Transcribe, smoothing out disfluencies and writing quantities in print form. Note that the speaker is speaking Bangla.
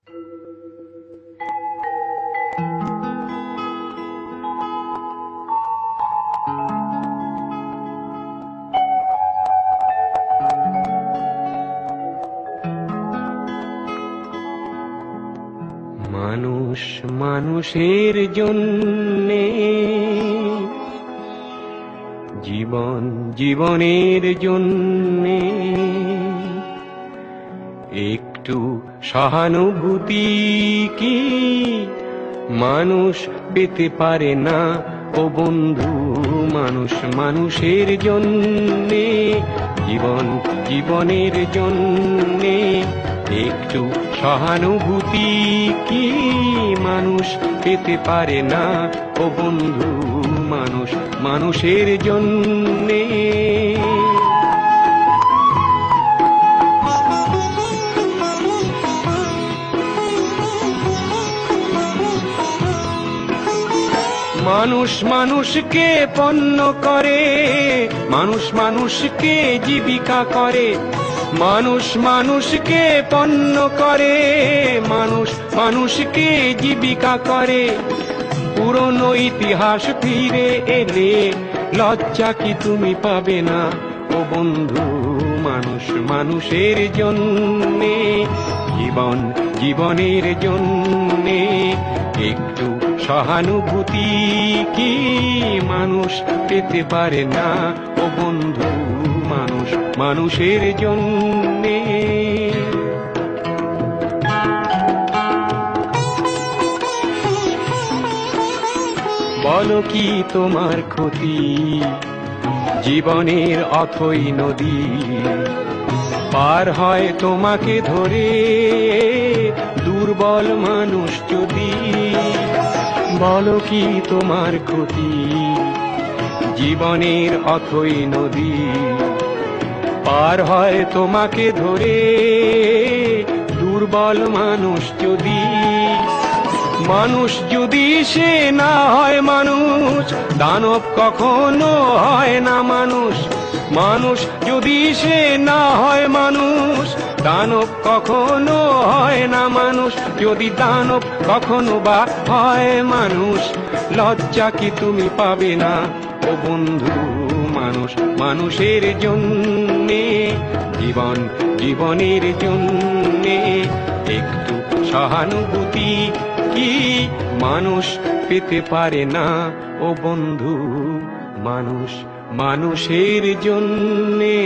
মানুষ মানুষের জন্যে, জীবন জীবনের জন্যে একটু সহানুভূতি কি মানুষ পেতে পারে না ও বন্ধু? মানুষ মানুষের জন্যে, জীবন জীবনের জন্যে একটু সহানুভূতি কি মানুষ পেতে পারে না ও বন্ধু? মানুষ মানুষের জন্যে। মানুষ মানুষকে পণ্য করে, মানুষ মানুষকে জীবিকা করে, মানুষ মানুষকে পণ্য করে, মানুষ মানুষকে জীবিকা করে। পুরনো ইতিহাস ফিরে এলে লজ্জা কি তুমি পাবে না ও বন্ধু? মানুষ মানুষের জন্যে, জীবন জীবনের জন্যে একটু সহানুভূতি কি মানুষ পেতে পারে না ও বন্ধু? মানুষ মানুষের জন্যে। বলো কি তোমার ক্ষতি জীবনের অথই নদী পার হয় তোমাকে ধরে দুর্বল মানুষ যদি? বলো কি তোমার ক্ষতি জীবনের অথই নদী পার হয় তোমাকে ধরে দুর্বল মানুষ যদি? মানুষ যদি সে না হয় মানুষ, দানব কখনো হয় না মানুষ। মানুষ যদি সে না হয় মানুষ, দানব কখনো হয় না মানুষ। যদি দানব কখনো বা হয় মানুষ, লজ্জা কি তুমি পাবে না ও বন্ধু? মানুষ মানুষের জন্যে, জীবন জীবনের জন্যে একটু সহানুভূতি কি মানুষ পেতে পারে না ও বন্ধু? মানুষ মানুষের জন্যে।